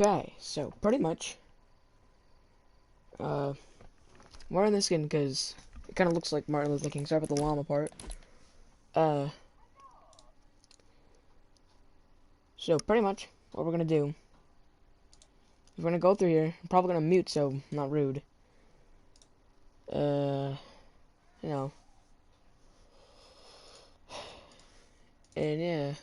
Okay, so pretty much, uh, we're in this skin because it kind of looks like Martin Luther King. Sorry about the llama part. Uh, so pretty much, what we're gonna do, we're gonna go through here. I'm probably gonna mute, so I'm not rude. Uh, you know, and yeah.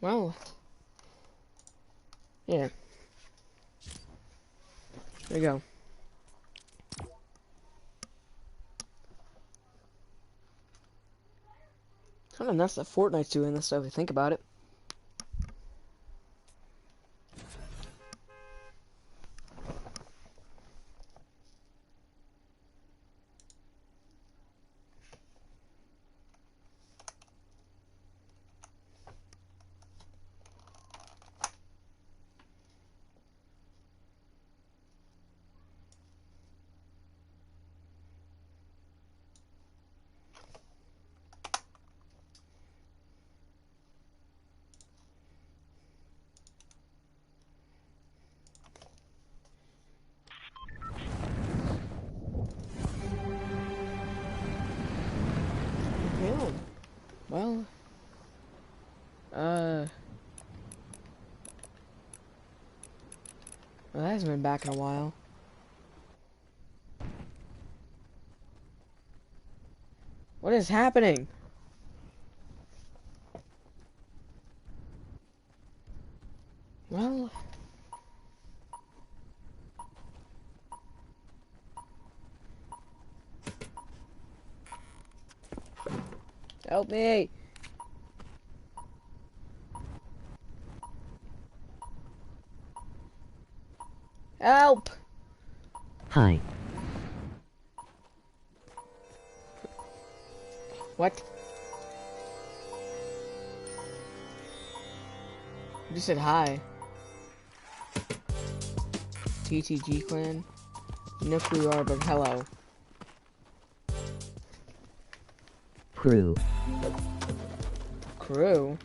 Well, yeah. There you go. Kind of nuts that Fortnite's doing this stuff if you think about it. Yeah. Well, uh, well, that hasn't been back in a while. What is happening? Well, help me! Help! Hi. What? You just said hi. TTG clan? You know who you are, but hello. Crew. Crew?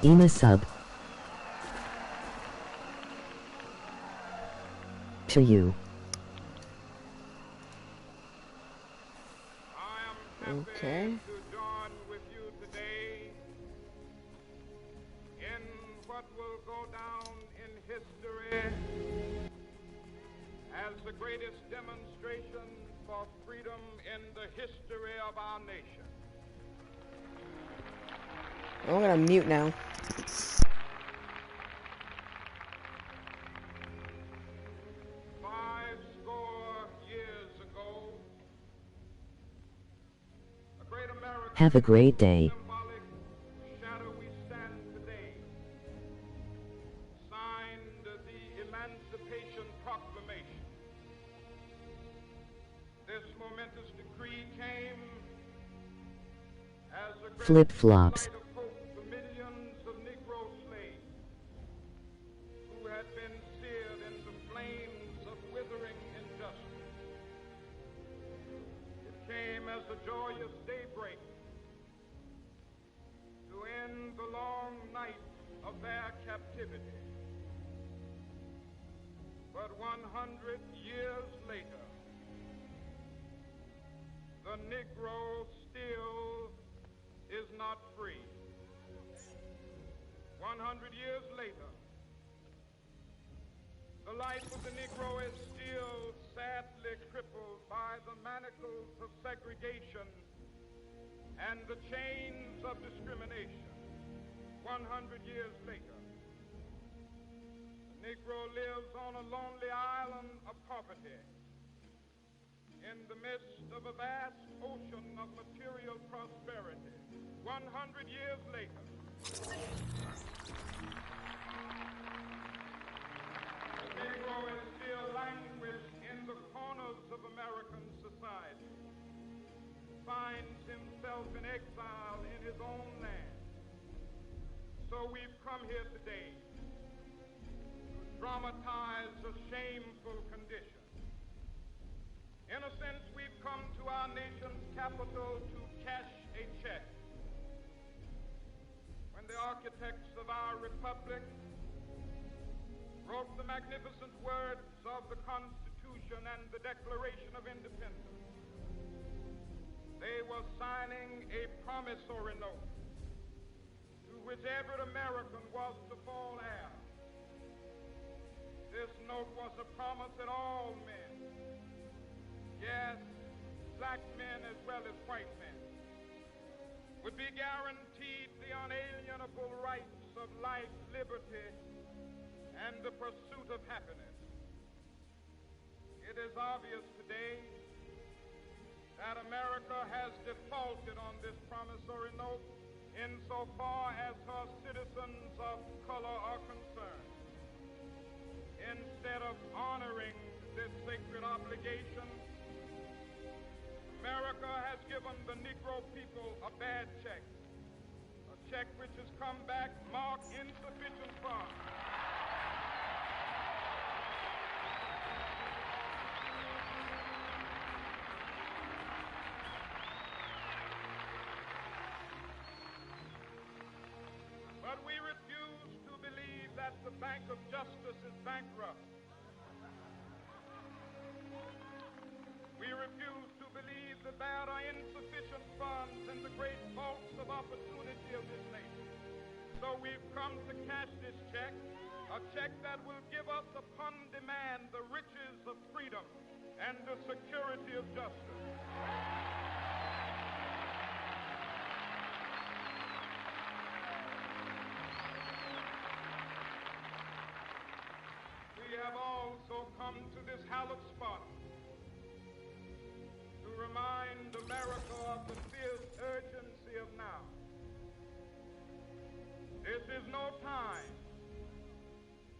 Ema sub. To you. Okay. To join with you today in what will go down in history as the greatest demonstration for freedom in the history of our nation. I'm gonna mute now. 50 years ago, a great American Have a great day. symbolic shadow we stand today signed the Emancipation Proclamation. This momentous decree came as a great Flip-flops. light of hope to millions of Negro slaves who had been seared in the flames of withering injustice. It came as a joyous daybreak to end the long night of their captivity. But 100 years later, the Negro still is not free. 100 years later, the life of the Negro is still sadly crippled by the manacles of segregation and the chains of discrimination. 100 years later, the Negro lives on a lonely island of poverty in the midst of a vast ocean of material prosperity. 100 years later, of American society finds himself in exile in his own land. So we've come here today to dramatize a shameful condition. In a sense, we've come to our nation's capital to cash a check. When the architects of our republic wrote the magnificent words of the Constitution and the Declaration of Independence, they were signing a promissory note to which every American was to fall heir. This note was a promise that all men, yes, black men as well as white men, would be guaranteed the unalienable rights of life, liberty, and the pursuit of happiness. It is obvious today that America has defaulted on this promissory note insofar as her citizens of color are concerned. Instead of honoring this sacred obligation, America has given the Negro people a bad check, a check which has come back marked insufficient funds. But we refuse to believe that the Bank of Justice is bankrupt. We refuse to believe that there are insufficient funds in the great vaults of opportunity of this nation. So we've come to cash this check, a check that will give us upon demand the riches of freedom and the security of justice. We have also come to this hallowed spot to remind America of the fierce urgency of now. This is no time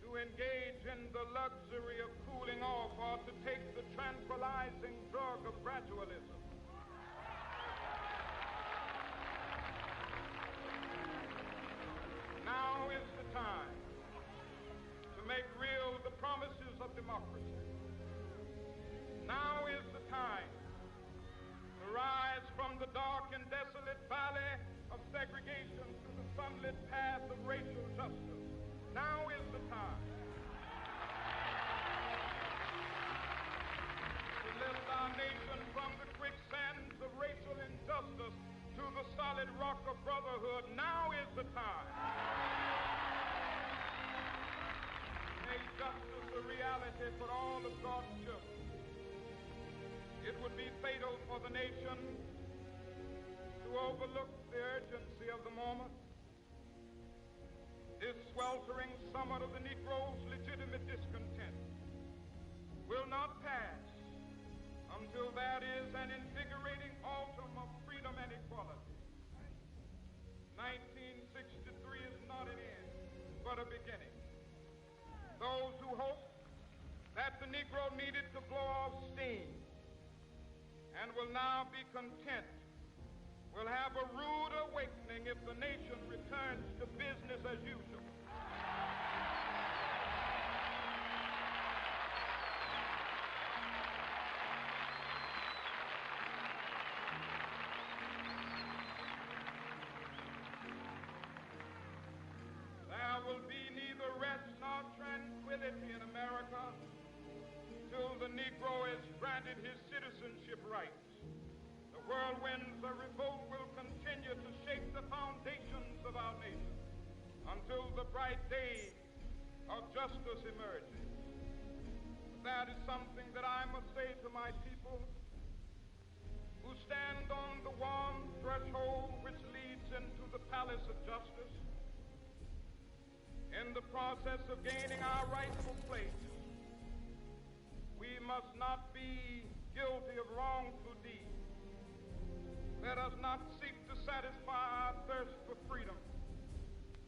to engage in the luxury of cooling off or to take the tranquilizing drug of gradualism. Now is the time to make real the promises of democracy. Now is the time to rise from the dark and desolate valley of segregation to the sunlit path of racial justice. Now is the time to lift our nation from the quicksands of racial injustice to the solid rock of brotherhood. Now is the time. Make justice a reality for all of God's children. It would be fatal for the nation to overlook the urgency of the moment. This sweltering summit of the Negro's legitimate discontent will not pass until there is an invigorating autumn of freedom and equality. 1963 is not an end, but a beginning. Those who hope that the Negro needed to blow off steam and will now be content will have a rude awakening if the nation returns to business as usual. There will be neither rest nor tranquility in America till the Negro is granted his citizenship rights. The whirlwinds of revolt will continue to shake the foundations of our nation until the bright day of justice emerges. That is something that I must say to my people who stand on the warm threshold which leads into the palace of justice. In the process of gaining our rightful place, we must not be guilty of wrongful deeds. Let us not seek to satisfy our thirst for freedom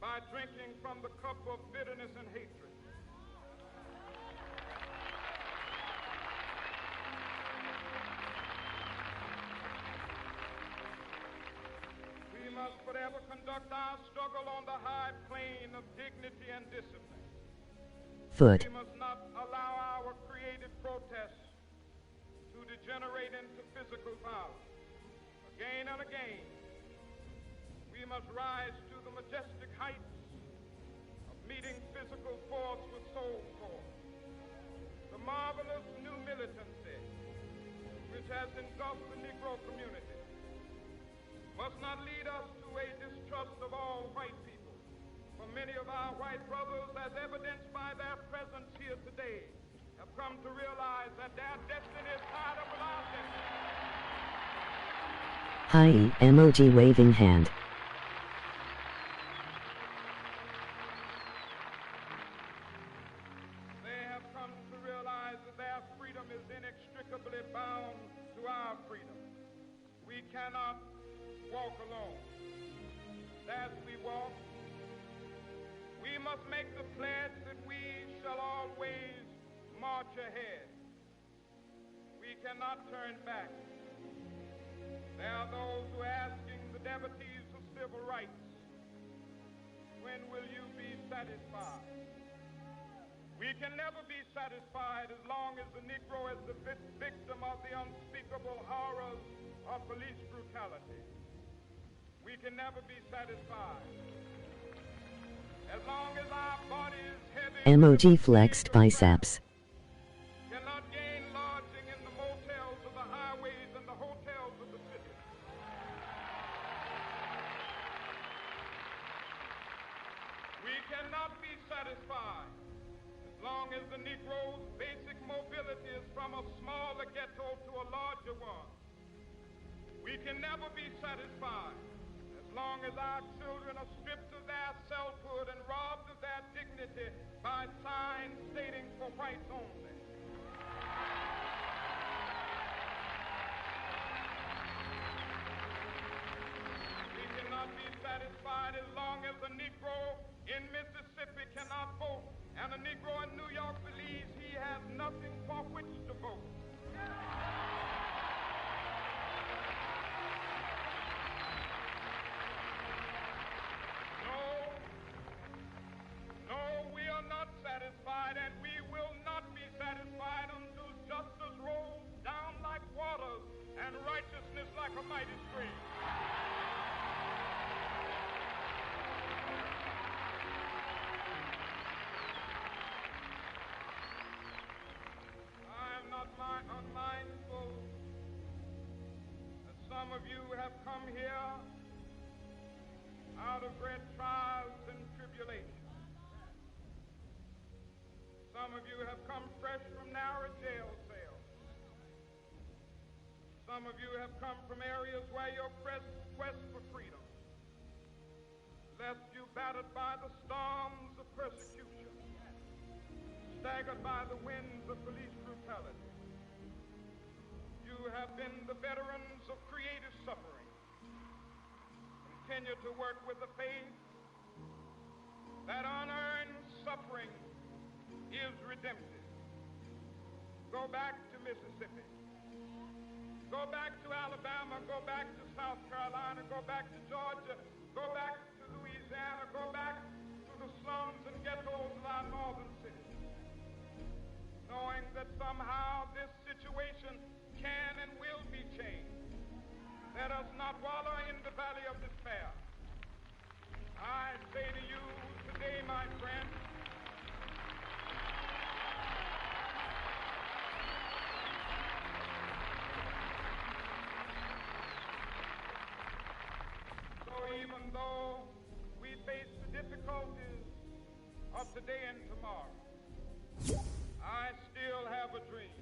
by drinking from the cup of bitterness and hatred. ever conduct our struggle on the high plane of dignity and discipline. Foot. We must not allow our creative protests to degenerate into physical violence. Again and again, we must rise to the majestic heights of meeting physical force with soul force. The marvelous new militancy which has engulfed the Negro community must not lead us to a distrust of all white people. For many of our white brothers, as evidenced by their presence here today, have come to realize that their destiny is tied up with our destiny. Hi, emoji waving hand. They have come to realize that their freedom is inextricably bound to our freedom. We cannot walk alone. As we walk, we must make the pledge that we shall always march ahead. We cannot turn back. There are those who are asking the devotees of civil rights, when will you be satisfied? We can never be satisfied as long as the Negro is the victim of the unspeakable horrors of police brutality. We can never be satisfied as long as our body is heavy. Emoji flexed biceps. Cannot gain lodging in the motels of the highways and the hotels of the city. We cannot be satisfied as long as the Negro's basic mobility is from a smaller ghetto to a larger one. We can never be satisfied as long as our children are stripped of their selfhood and robbed of their dignity by signs stating for whites only. We cannot be satisfied as long as a Negro in Mississippi cannot vote and a Negro in New York believes he has nothing for which to vote. No, we are not satisfied, and we will not be satisfied until justice rolls down like waters and righteousness like a mighty stream. I am not unmindful that some of you have come here out of great trials and tribulations. Some of you have come fresh from narrow jail cells. Some of you have come from areas where your quest for freedom left you battered by the storms of persecution, staggered by the winds of police brutality. You have been the veterans of creative suffering. Continue to work with the faith that unearned suffering is redemptive. Go back to Mississippi. Go back to Alabama. Go back to South Carolina. Go back to Georgia. Go back to Louisiana. Go back to the slums and ghettos of our northern cities. Knowing that somehow this situation can and will be changed. Let us not wallow in the valley of despair. I say to you today, my friend, so even though we face the difficulties of today and tomorrow, I still have a dream.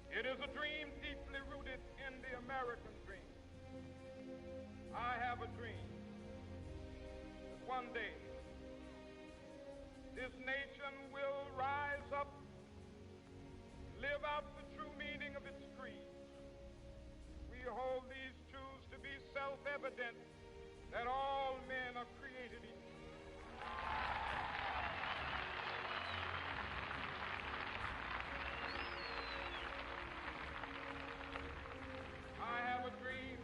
It is a dream deeply rooted in the American dream. I have a dream that one day this nation will rise up, live out the true meaning of its creed. We hold these truths to be self-evident that all men are created equal. I have a dream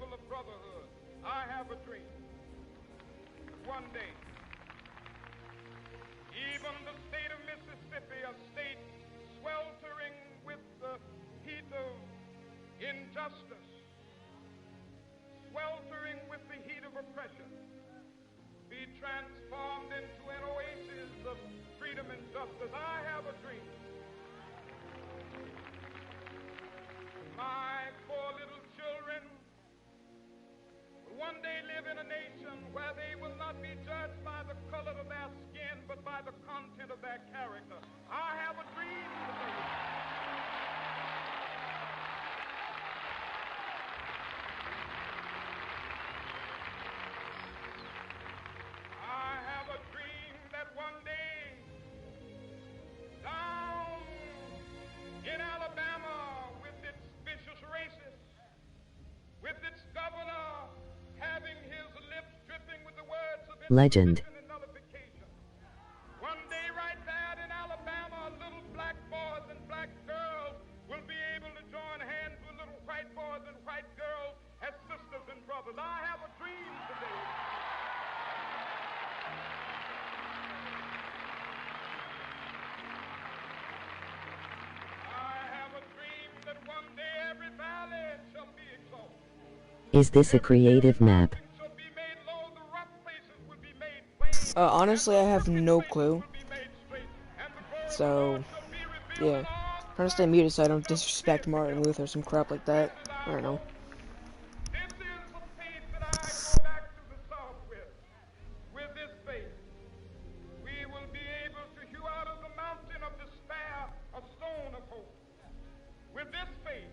symbol of brotherhood. I have a dream. One day, even the state of Mississippi, a state sweltering with the heat of injustice, sweltering with the heat of oppression, be transformed into an oasis of freedom and justice. I have a dream. My four little children will one day live in a nation where they will not be judged by the color of their skin, but by the content of their character. I have a dream today. I have a dream that one day, down in Alabama, with its vicious racists, with its governor having his lips dripping with the words of Legend. insurrection and nullification, one day right there in Alabama, little black boys and black girls will be able to join hands with little white boys and white girls as sisters and brothers. I have a dream today. I have a dream that one day every valley shall be exalted. Is this a creative map? Shall be made low, the rough places will be made plain. Honestly, I have no clue. Will be made straight, and the glory of the So, Lord shall be revealed yeah. in all Trying to stay muted so I don't disrespect Martin Luther or some crap like that. I don't know. This is the faith that I go back to the South with. With this faith, we will be able to hew out of the mountain of despair a stone of hope. With this faith,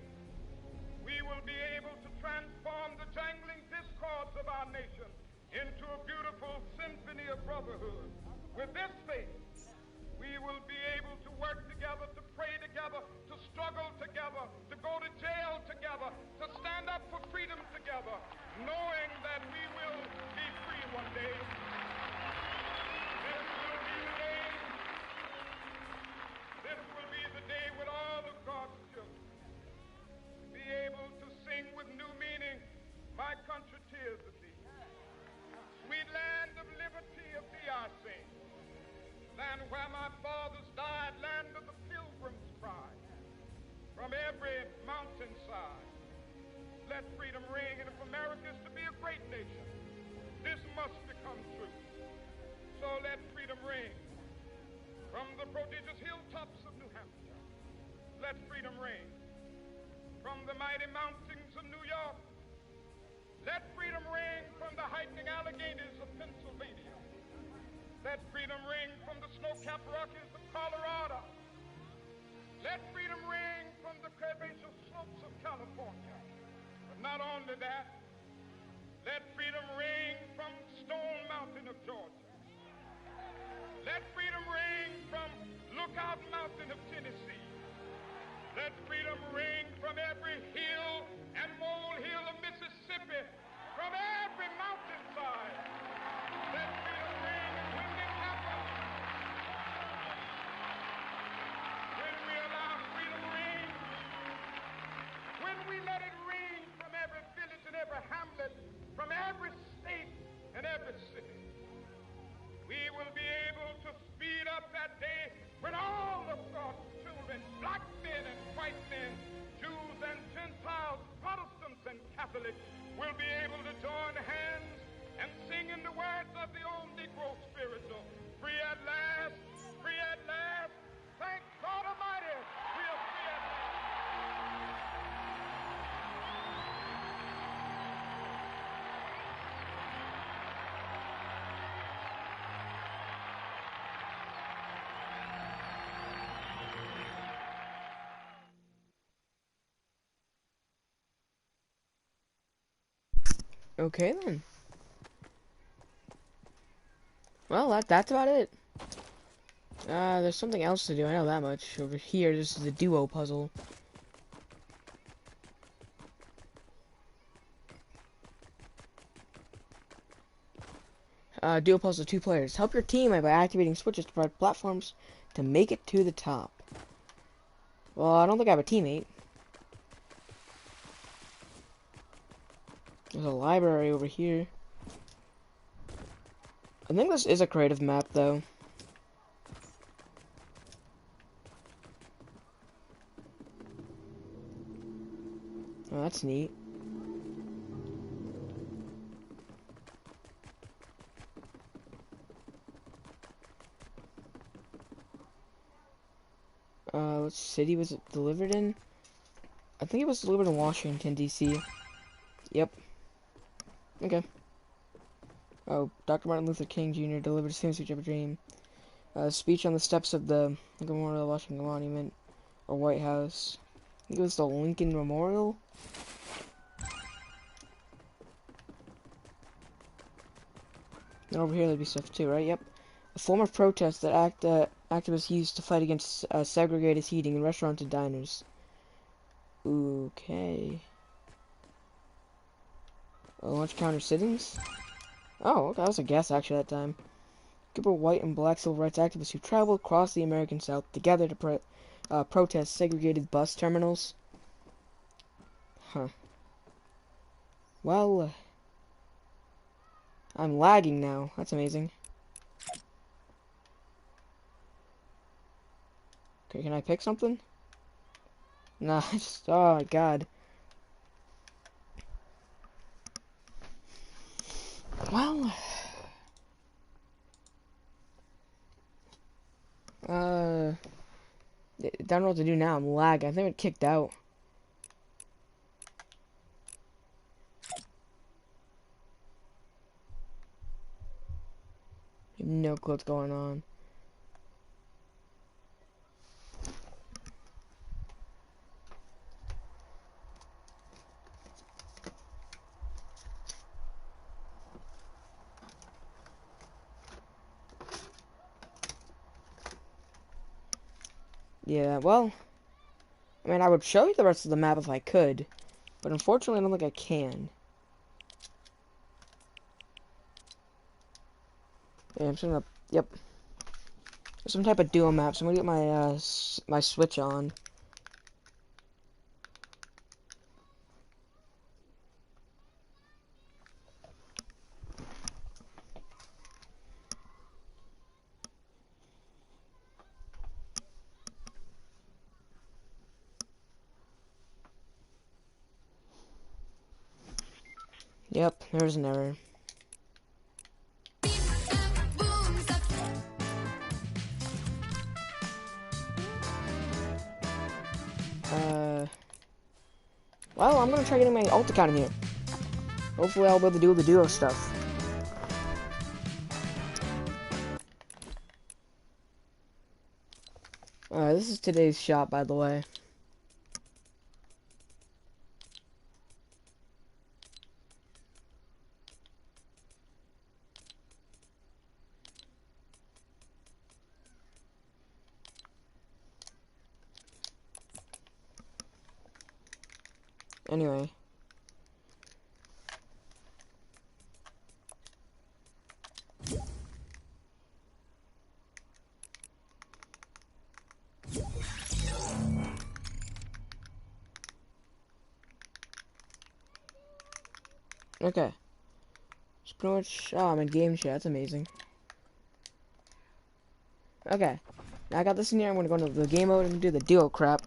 we will be able to transform the jangling discords of our nation into a beautiful symphony of brotherhood. With this faith, we will be able to work together, to pray together, to struggle together, to go to jail together, to stand up for freedom together, knowing that we will be free one day. This will be the day. This will be the day when all of God's children be able to sing with new meaning, "My country, tears of thee." Sweet land of liberty, of thee I sing. Land where my fathers died, land of the pilgrim's cry. From every mountainside, let freedom ring. And if America is to be a great nation, this must become true. So let freedom ring. From the prodigious hilltops of New Hampshire, let freedom ring. From the mighty mountains of New York, let freedom ring. From the hiking Alleghenies of Pennsylvania, let freedom ring. From the snow-capped Rockies of Colorado, let freedom ring. From the curvaceous slopes of California. But not only that, let freedom ring from Stone Mountain of Georgia. Let freedom ring from Lookout Mountain of Tennessee. Let freedom ring from every hill and molehill of Mississippi, from every mountainside. Let freedom ring, and when it happens, when we allow freedom ring, when we let it ring from every village and every hamlet, from every state and every city, we will be able to speed up that day when all of God's children, black men and white men, Jews and Gentiles, Protestants and Catholics, will be able to join hands and sing in the words of the old Negro spiritual, "Free at last, free at last, thank God Almighty, we are free at last." Okay then. Well, that's about it. There's something else to do, I know that much. Over here, this is the duo puzzle. Duo puzzle 2 players. Help your teammate by activating switches to provide platforms to make it to the top. Well, I don't think I have a teammate. There's a library over here. I think this is a creative map, though. Oh, that's neat. What city was it delivered in? I think it was delivered in Washington, D.C. Yep. Okay. Oh, Dr. Martin Luther King Jr. delivered his famous speech of a dream. Speech on the steps of the Memorial Washington Monument, or White House. I think it was the Lincoln Memorial. And over here there'd be stuff too, right? Yep. A form of protest that activists used to fight against segregated seating in restaurants and diners. Okay. Lunch counter sittings? Oh, okay, that was a guess actually that time. Group of white and black civil rights activists who traveled across the American South together to protest segregated bus terminals. Huh. Well, I'm lagging now. That's amazing. Okay, can I pick something? Nah, just, oh my god. Well, I don't know what to do now. I'm lagging. I think I'm kicked out. I have no clue what's going on. Yeah, well, I mean, I would show you the rest of the map if I could, but unfortunately, I don't think I can. Yeah, I'm just gonna, yep. Some type of duo map, so I'm gonna get my, my Switch on. Yep, there's an error. Well, I'm gonna try getting my ult account in here. Hopefully I'll be able to do the duo stuff. This is today's shot, by the way. Anyway. Okay. It's pretty much... Oh, I'm in game chat. That's amazing. Okay. Now I got this in here. I'm gonna go into the game mode and do the duo crap.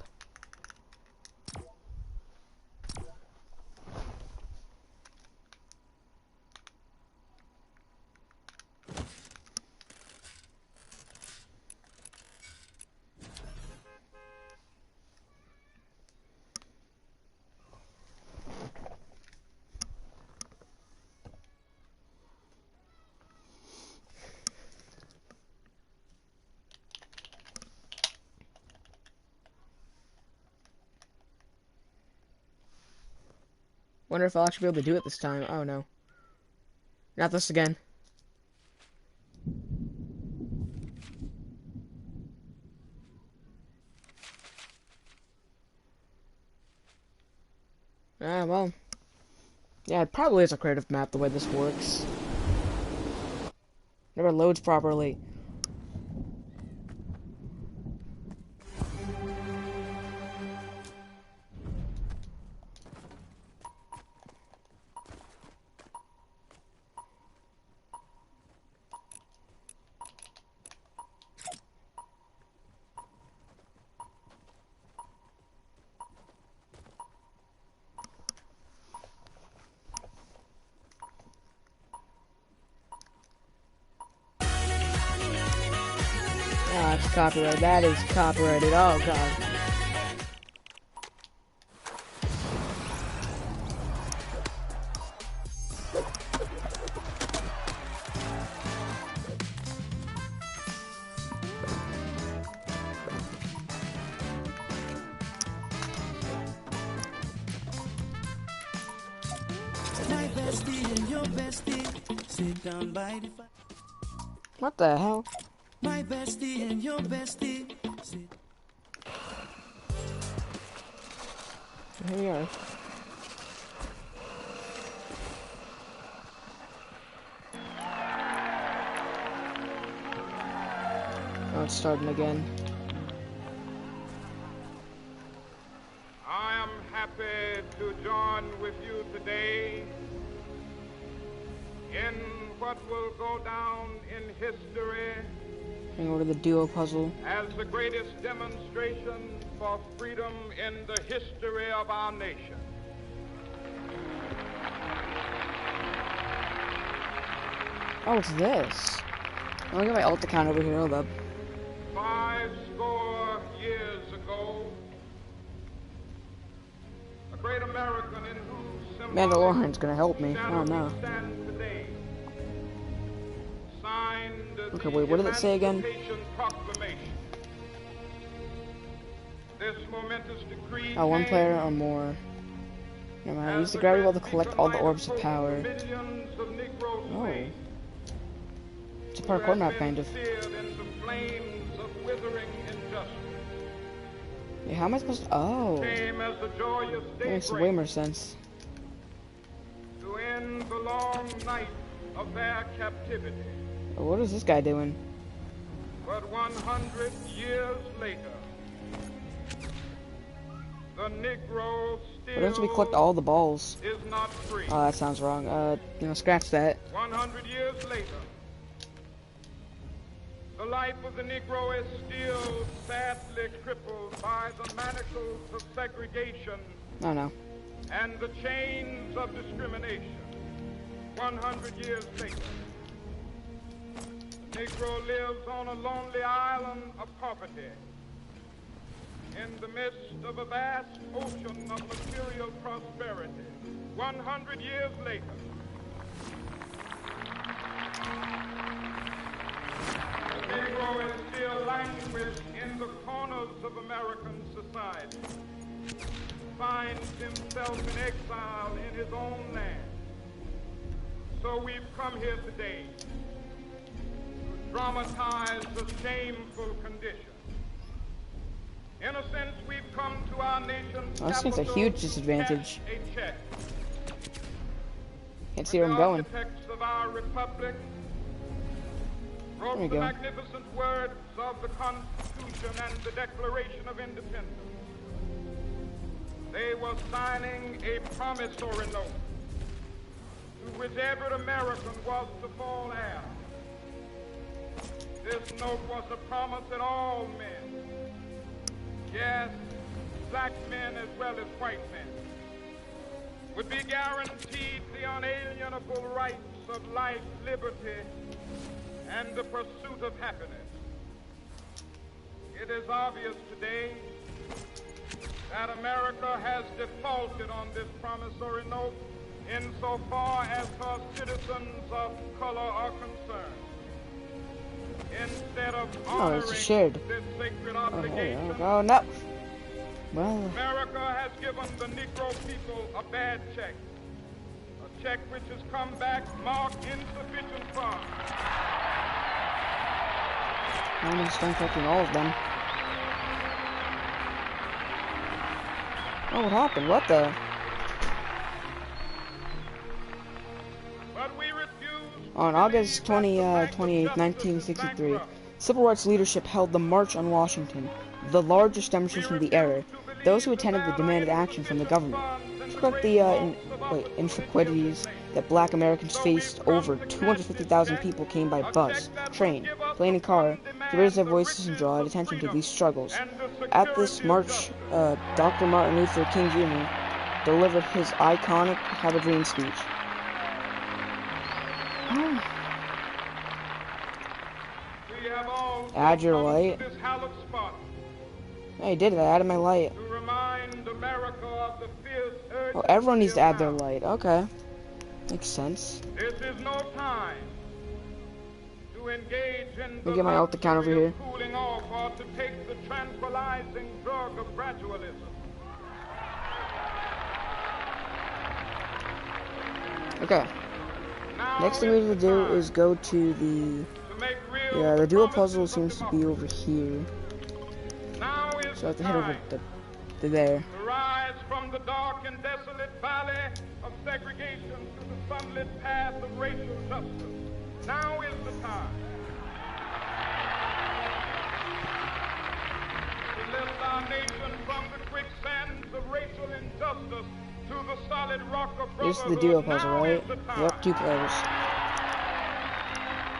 Wonder if I'll actually be able to do it this time. Oh no. Not this again. Ah, well. Yeah, it probably is a creative map the way this works. Never loads properly. Copyright. That is copyrighted. Oh god. My bestie and your bestie sit down by the fire. What the hell? My bestie and your bestie sit. Here we are. Oh, it's starting again. I am happy to join with you today in what will go down in history Hang over to the duo puzzle. as the greatest demonstration for freedom in the history of our nation. Oh, it's this. I'm gonna get my alt account over here. Hold up. 50 years ago, a great American in whose Mandalorian's gonna help me. I don't know. stand today signed Okay, the wait, what did it say again? Emancipation Proclamation. This momentous decree Oh, one came player or more. Never mind. as Use the the gravity well to great collect all the beacon orbs of light power. millions of Negro Oh. slaves It's a who parkour had map, been kind of. seared in the flames of withering injustice. Yeah, how am I supposed to... Oh. Came as a joyous That makes way daybreak more sense. to end the long night of their captivity. What is this guy doing? But 100 years later, the Negro What happens if we collect still all the balls? is not free. Oh, that sounds wrong. Scratch that. 100 years later, the life of the Negro is still sadly crippled by the manacles of segregation Oh, no. and the chains of discrimination. 100 years later, the Negro lives on a lonely island of poverty in the midst of a vast ocean of material prosperity. 100 years later, the Negro is still languished in the corners of American society, finds himself in exile in his own land. So we've come here today to dramatize a shameful condition. In a sense, we've come to our nation's Oh, this thing's a capital huge to disadvantage. cash a check. Can't see where I'm going. The architects of our republic wrote There we the go. magnificent words of the Constitution and the Declaration of Independence. They were signing a promissory note to which every American was to fall heir. This note was a promise that all men, yes, black men as well as white men, would be guaranteed the unalienable rights of life, liberty, and the pursuit of happiness. It is obvious today that America has defaulted on this promissory note insofar as her citizens of color are concerned. Instead of Oh, honoring it's shared. this sacred Oh, hey, obligation, oh, no. Well, America has given the Negro people a bad check. A check which has come back marked insufficient funds. I'm gonna start collecting all of them. Oh, what happened? What the? But we refuse On to August believe 20, that the 28, bank of justice is 1963, bankrupt. civil rights leadership held the March on Washington, the largest demonstration of the era. Those who attended demanded action from the government. To correct the inequities that black Americans faced, over 250,000 people came by bus, train, plane, and car to raise their voices and draw attention to these struggles. At this march, Dr. Martin Luther King Jr. delivered his iconic Have a Dream speech. We have all Add your light? This hallowed spot Yeah, I did it. I added my light. to remind America of the fierce urgency. Oh, everyone needs to of add their now. light. Okay. Makes sense. This is no time to engage in Let me get my alt account over luxury here. of cooling off or to take the tranquilizing drug of gradualism. Okay. Now Next thing we is need to the do time is go to the... to make real Yeah, the dual promises puzzle of seems to be democracy. over here. Now is So I have the to head over time to there. to rise from the dark and desolate valley of segregation to the sunlit path of racial justice. Now is the time to lift our nation from the quicksands of racial injustice to the solid rock of This is brotherhood. the duo puzzle, Now right? is the time. Yep, 2 players.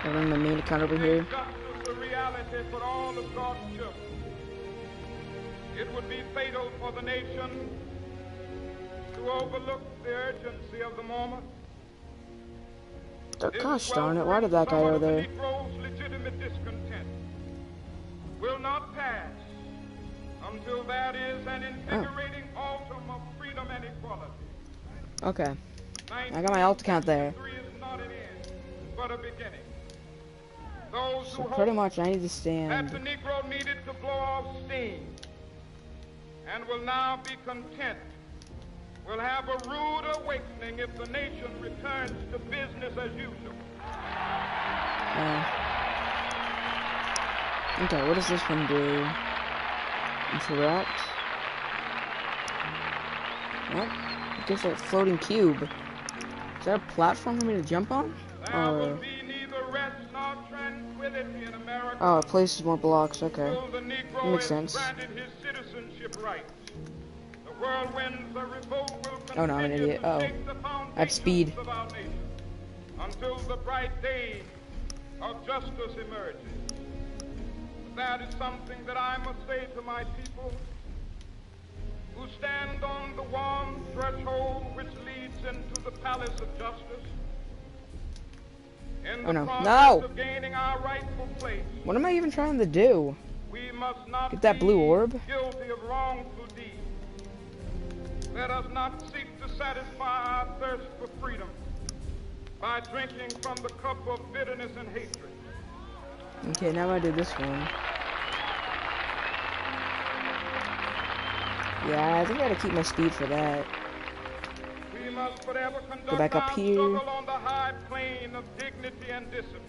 I run my main account over here. Make justice a reality for all of God's children. It would be fatal for the nation to overlook the urgency of the moment. Oh, gosh darn it, why did that guy go there? The Negro's legitimate discontent will not pass until there is an invigorating autumn of freedom and equality. Okay. I got my alt account there. 1963 is not an end, but a beginning. Those So who pretty hope much I need to that the stand... Negro needed to blow off steam and will now be content will have a rude awakening if the nation returns to business as usual. Okay, what does this one do? Interact? What? It gives a floating cube. Is that a platform for me to jump on? There will Or... be neither rest nor tranquility in America Oh, it places more blocks, okay. until the Negro Makes is sense. granted his citizenship rights. The whirlwinds of revolt will Oh no, I'm an continue idiot. to Oh. shake the I have speed. foundations of our nation until the bright day of justice emerges. That is something that I must say to my people who stand on the warm threshold which leads into the palace of justice. In the Oh, no. process No! of gaining our rightful place, What am I even trying to do? we must not Get that blue be orb? guilty of wrongful deeds. Let us not seek to satisfy our thirst for freedom by drinking from the cup of bitterness and hatred. Okay, now I do this one. Yeah, I think I gotta keep my speed for that. We must forever conduct Go back up our here. struggle on the high plane of dignity and discipline.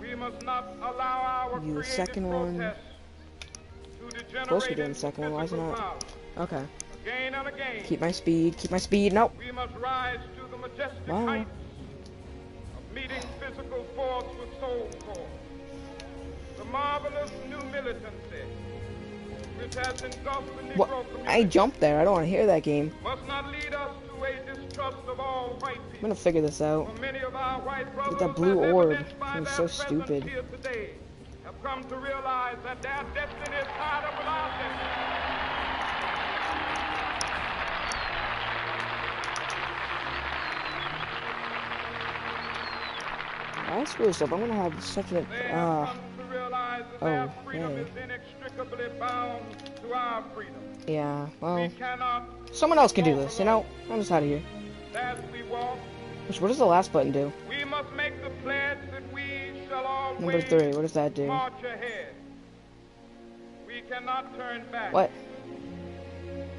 We must not allow our Do the creative second one. protests to degenerate Supposed to be doing the into second one, why is it physical not? violence. Okay. Again and again, Keep my speed, nope. we must rise to the majestic Wow. heights of meeting physical force with soul force. The marvelous new militancy which has engulfed the Negro What? community I jumped there, I don't want to hear that game. must not lead us to a distrust of all white I'm people. gonna figure this out. For many of our white brothers, that blue as orb evidenced by seems their so presence stupid. here today, have come to realize that their destiny is tied up with our destiny. That's really stuff. I'm gonna have such a They have come to realize that their freedom okay. is inextricably bound to our freedom. yeah. Well, We cannot someone else can do this. You know, I'm just out of here. as we walk. What does the last button do? We must make the pledge that we shall always Number 3. What does that do? march ahead. We cannot turn back. What?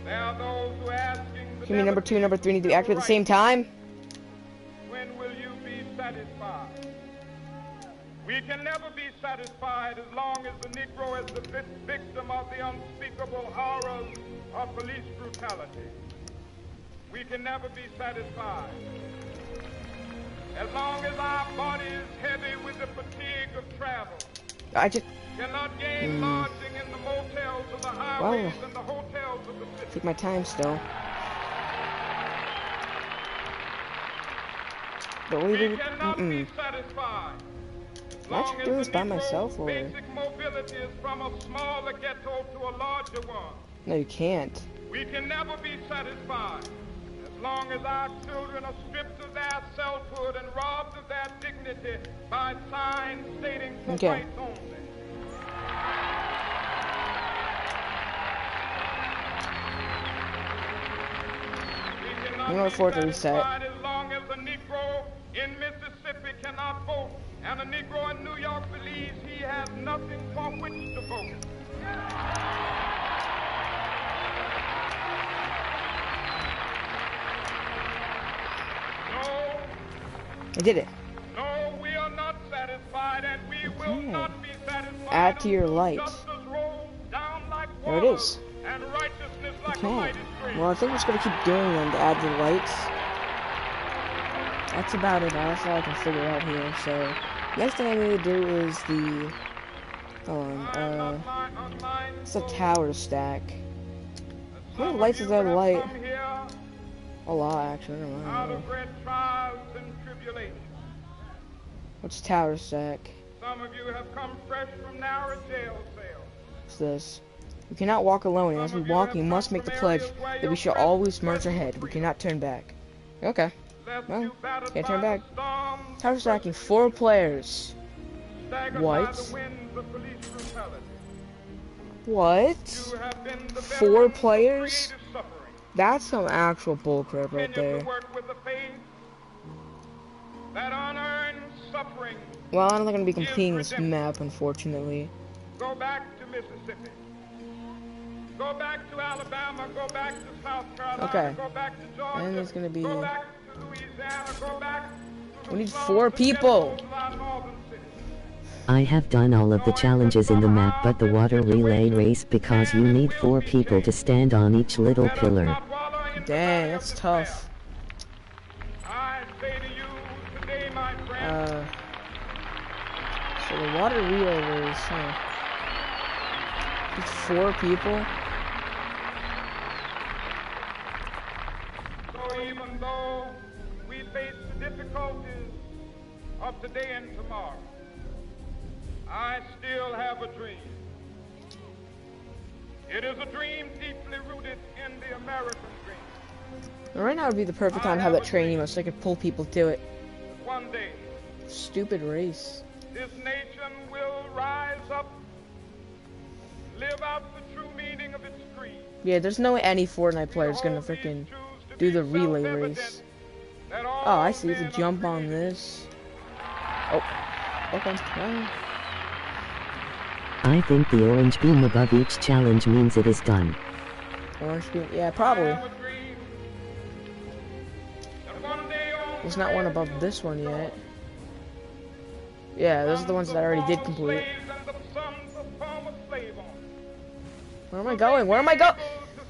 There are those who are asking the Give me number 2 and number 3 need to be active at the right. same time. When will you be satisfied? We can never be satisfied as long as the Negro is the victim of the unspeakable horrors of police brutality. We can never be satisfied as long as our body is heavy with the fatigue of travel. I just Cannot gain lodging in the motels of the highways and the hotels of the city. take my time still. But what do We you cannot be satisfied. Am I actually doing this by myself, or? Basic mobility is from a smaller ghetto to a larger one. No, you can't. We can never be satisfied as long as our children are stripped of their selfhood and robbed of their dignity by signs stating for Okay. whites only. You know what, fourth reset. As long as a Negro in Mississippi cannot vote, and a Negro in New York believes he has nothing for which to vote. No, I did it. no, we are not satisfied, and we will not be satisfied. Add to your until light. justice rolls down like There it water, is. and righteousness like a Okay. mighty stream. Well, I think I'm just gonna keep doing them to add the lights. That's about it. That's all I can figure out here. So, next thing I need to do is the. Hold on. It's a tower stack. How many lights is that light? A lot, actually. I don't Out know. of great trials and tribulations. What's tower stack? Some of you have come fresh from narrow jail cells. What's this? We cannot walk alone, and as we walk, we must make the pledge that we shall always merge ahead. We cannot turn back. Okay. Well, can't turn back. Tower stacking, 4 players. What? What? 4 players? That's some actual bullcrap right there. Well, I'm not gonna be completing this map, unfortunately. Go back to Mississippi. Go back to Alabama. Go back to South Carolina. Okay. Go back to Georgia. And there's gonna be. Go back to Louisiana. Go back to We need 4 people. I have done all of the challenges in the map but the water relay race because you need 4 people to stand on each little pillar. Dang, that's tough. I say to you today, my friend. So the water relay race, huh? It's 4 people. So even though we face the difficulties of today and tomorrow, I still have a dream. It is a dream deeply rooted in the American dream. Right now would be the perfect time to have that training mode so I could pull people to it. One day, Stupid race. this nation will rise up, live out the true meaning of its creed. Yeah, there's no way any Fortnite player is gonna freaking do the relay race. Oh, I see. The jump on this. Oh, okay. Well, I think the orange beam above each challenge means it is done. orange beam. Yeah, probably. There's not one above this one yet. Yeah, those are the ones that I already did complete. Where am I going? Where am I going? To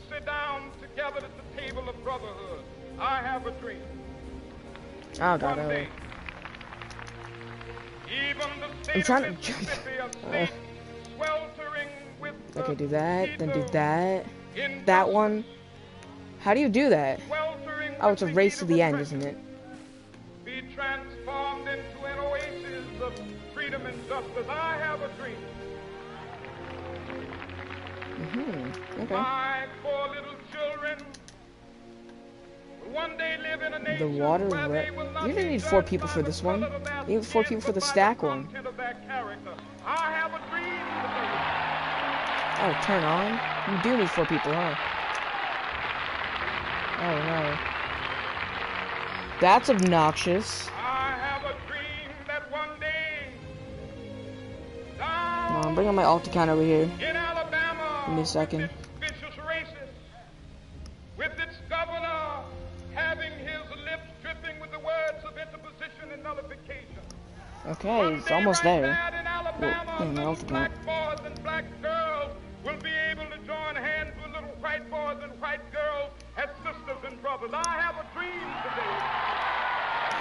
sit down together at the table of brotherhood. I have a dream. Oh god, One oh. day, even the I'm state trying of to jump. Mississippi, a state sweltering with Okay, the do that, then do people that. in That one. How do you do that? sweltering Oh, it's a with race heat to of the end, oppression, isn't it? Be transformed into an oasis of freedom and justice. I have a dream. Okay. My 4 little children will one day live in a The nation water where they will not you didn't be need 4 judged people by for the this one. color of their You need 4 skin, people for the but by stack the one. content of their character. I have a dream today. Oh, turn on. You do need 4 people, huh? Oh no. That's obnoxious. I have a dream that one day Come down on, bring on my alt account over here. in Alabama, Give me a second. with its vicious races, with its governor having his lips dripping with the words of interposition and nullification. Okay, One it's day almost right there. there in Alabama, Whoa, my little alt black account. boys and black girls will be able to join hands with little white boys and white girls as sisters and brothers. I have a dream today.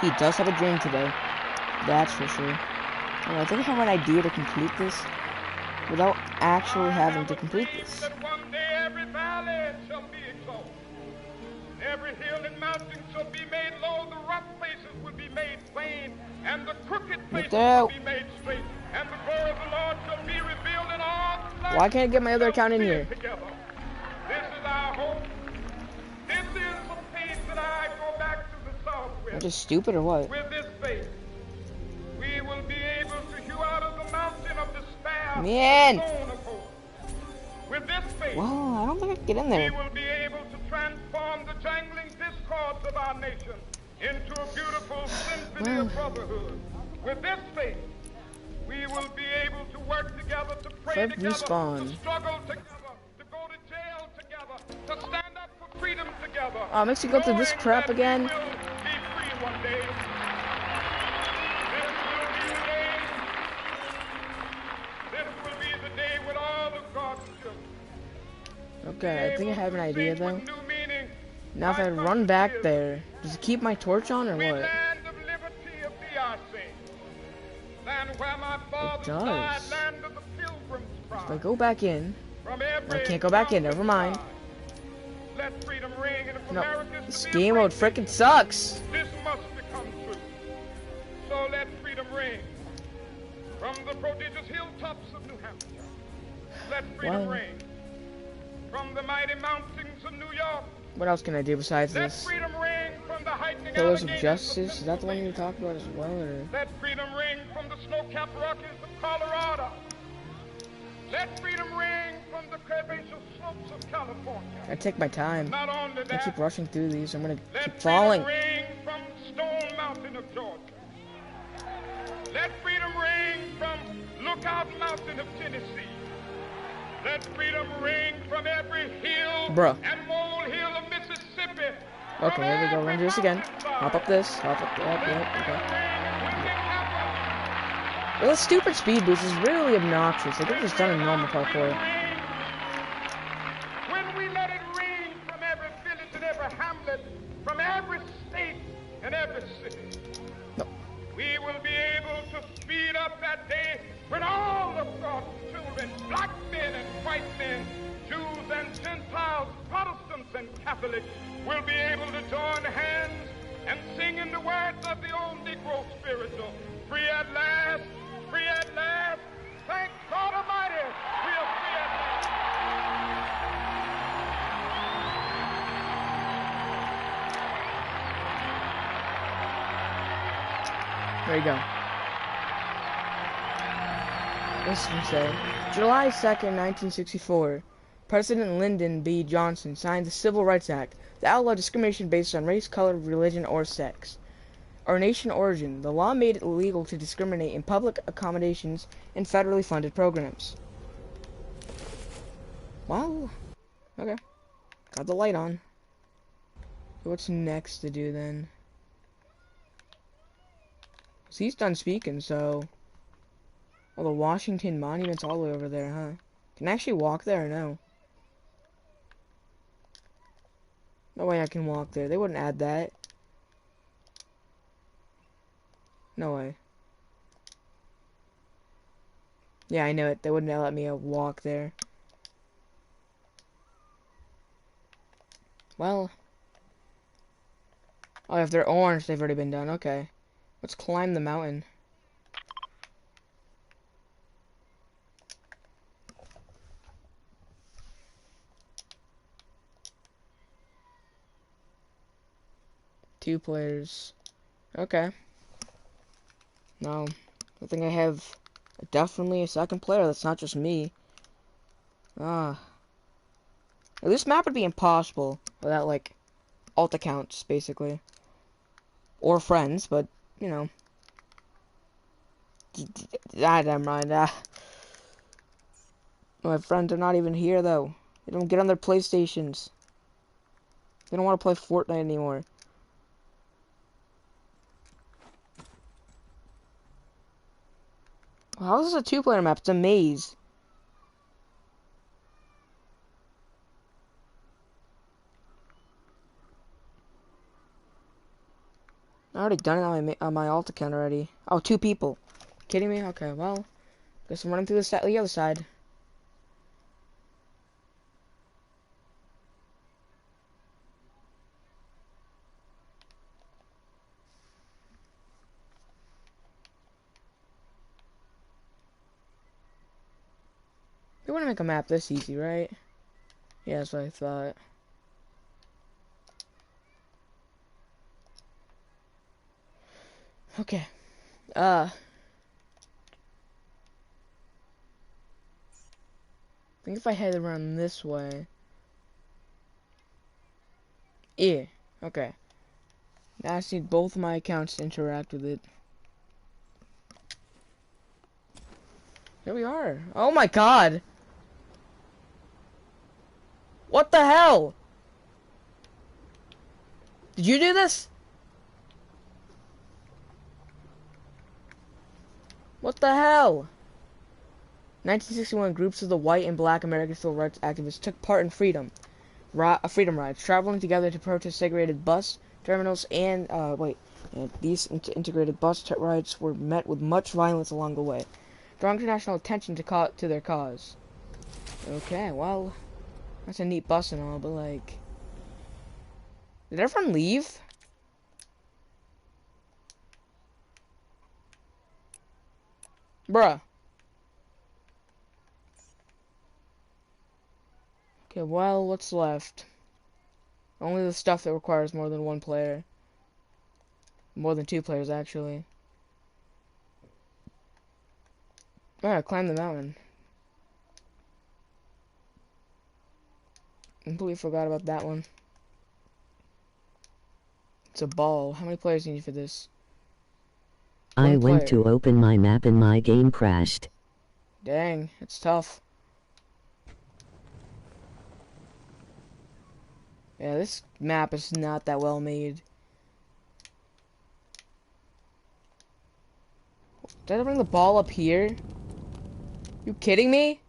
He does have a dream today. That's for sure. I think I have an idea to complete this without actually having to complete this. That one day every valley shall be exalted. Every hill and mountain shall be made low. The rough places will be made plain, and the crooked places will be made straight. And the glory of the Lord shall be revealed in all flesh. Why can't I get my other account in here? Together. This is our hope. This is the faith that I go back to the South I'm with. just stupid or what? With this faith, we will be able to hew out of the mountain of despair Man. a stone of hope. With this faith, Whoa, I don't think I can get in we there. will be able to transform the jangling discords of our nation into a beautiful symphony of brotherhood. With this faith, we will be able to work together, to pray together, to struggle together, to go to jail together, to stand up for freedom together. Oh, it makes you go through this crap again. We will be free one day. This will be the day when all of God's children. Okay, I think I have an idea though. Now if I run back there, does it keep my torch on or what? It does. If I go back in, I can't go back in, never mind. No, this game mode frickin' sucks. This must become true. So let freedom ring from the prodigious hilltops of New Hampshire. Let freedom ring from the mighty mountains of New York. What else can I do besides Let this? freedom ring from the heightening Pillars of Alleghanies Justice? Is that the one you talked about as well? Or? Let freedom ring from the snow-capped Rockies of Colorado. Let freedom ring from the curvaceous slopes of California. I take my time. Not only that, I keep rushing through these. I'm gonna keep let falling. freedom ring from Stone Mountain of Georgia. Let freedom ring from Lookout Mountain of Tennessee. Let freedom ring from every hill and molehill of Mississippi. Okay, here we go. We're gonna do this again. Hop up this. Hop up that. Yep, okay. Well, this stupid speed boost is really obnoxious. I could have just done a normal parkour. When we let it ring from every village and every hamlet, from every state and every city, we will be able to speed up that day when all of God's children, black men and white men, Jews and Gentiles, Protestants and Catholics, will be able to join hands and sing in the words of the old Negro spiritual, free at last, free at last, thank God Almighty, we are free at last. There you go. What's it say? July 2nd, 1964. President Lyndon B. Johnson signed the Civil Rights Act that outlawed discrimination based on race, color, religion, or sex. Or nation origin. The law made it illegal to discriminate in public accommodations and federally funded programs. Well, okay. Got the light on. So what's next to do then? So he's done speaking, so... Oh, the Washington Monument's all the way over there, huh? Can I actually walk there or no? No way I can walk there. They wouldn't add that. No way. Yeah, I know it. They wouldn't let me walk there. Well. Oh, if they're orange, they've already been done. Okay. Let's climb the mountain. Two players. Okay. Now, I think I have definitely a second player that's not just me. This map would be impossible without, like, alt accounts, basically. Or friends, but, you know. Never mind. My friends are not even here, though. They don't get on their PlayStations. They don't want to play Fortnite anymore. How is this a two-player map? It's a maze. I already done it on my alt account already. Oh, two people. Kidding me? Okay, well, guess I'm running through the other side. They wouldn't make a map this easy, right? Yeah, that's what I thought. Okay. I think if I head around this way. Yeah. Okay. Now I just need both of my accounts to interact with it. Here we are. Oh my god! What the hell? Did you do this? What the hell? 1961, groups of the white and black American civil rights activists took part in freedom rides, traveling together to protest segregated bus terminals and, these integrated bus rides were met with much violence along the way, drawing international attention to their cause. Okay, well, that's a neat bus and all, but, like, did everyone leave? Bruh. Okay, well, what's left? Only the stuff that requires more than one player. More than two players, actually. Alright, climb the mountain. Completely forgot about that one. It's a ball. How many players do you need for this? I One went player. to open my map and my game crashed. Dang, it's tough. Yeah, this map is not that well made. Did I bring the ball up here? You kidding me?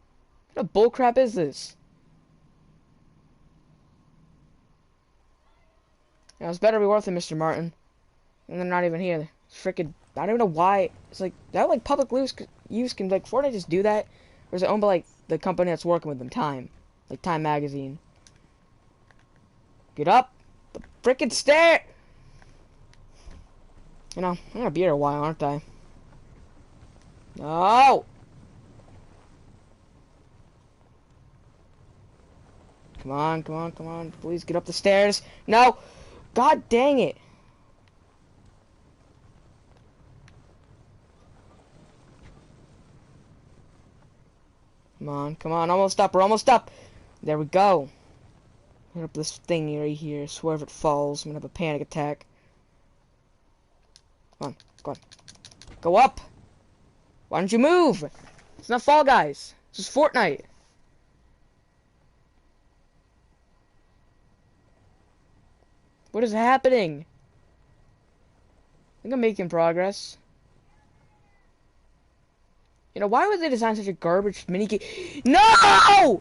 What a bullcrap is this? Yeah, it's better be worth it, Mr. Martin. And they're not even here. It's freaking... I don't even know why. It's like... That like public use can... Like, Fortnite just do that? Or is it owned by, like, the company that's working with them? Time. Like, Time Magazine. Get up! The freaking stair! You know, I'm gonna be here a while, aren't I? No! Come on, come on, come on. Please get up the stairs. No! God dang it! Come on, come on. Almost up. We're almost up. There we go. Hit up this thing right here. Swear if it falls, I'm gonna have a panic attack. Come on, go on. Go up! Why don't you move? It's not Fall Guys. This is Fortnite. What is happening? I think I'm making progress. You know, why would they design such a garbage minigame? No!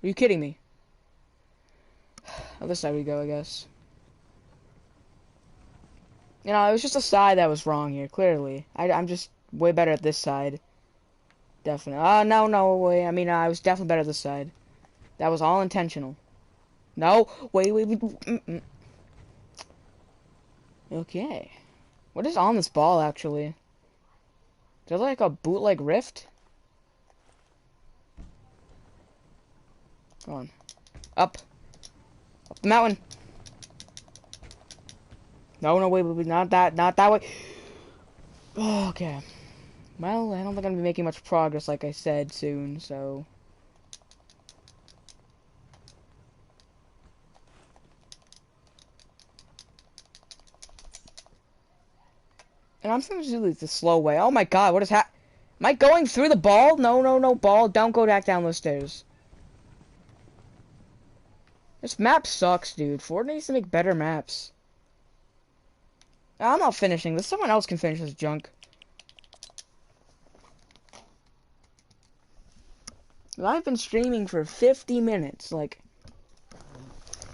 Are you kidding me? Other side we go, I guess. You know, it was just a side that was wrong here, clearly. I'm just way better at this side. Definitely. Oh, no, wait. I mean, I was definitely better at this side. That was all intentional. No, wait. Okay. What is on this ball, actually? Is there like a bootleg rift? Go on. Up. Up the mountain. No, wait, not that way. Oh, okay. Well, I don't think I'm gonna be making much progress, like I said, soon, so... And I'm just gonna do this the slow way. Oh my god, what is Am I going through the ball? No, ball. Don't go back down those stairs. This map sucks, dude. Fortnite needs to make better maps. I'm not finishing this. Someone else can finish this junk. I've been streaming for 50 minutes. Like,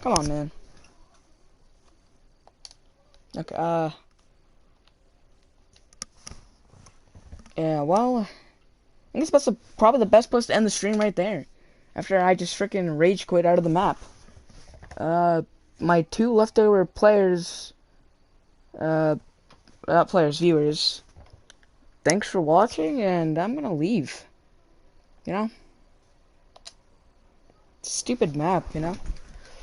come on, man. Okay, yeah, well, I guess that's probably the best place to end the stream right there. After I just freaking rage quit out of the map. My two leftover players, viewers, thanks for watching, and I'm gonna leave. You know? Stupid map, you know?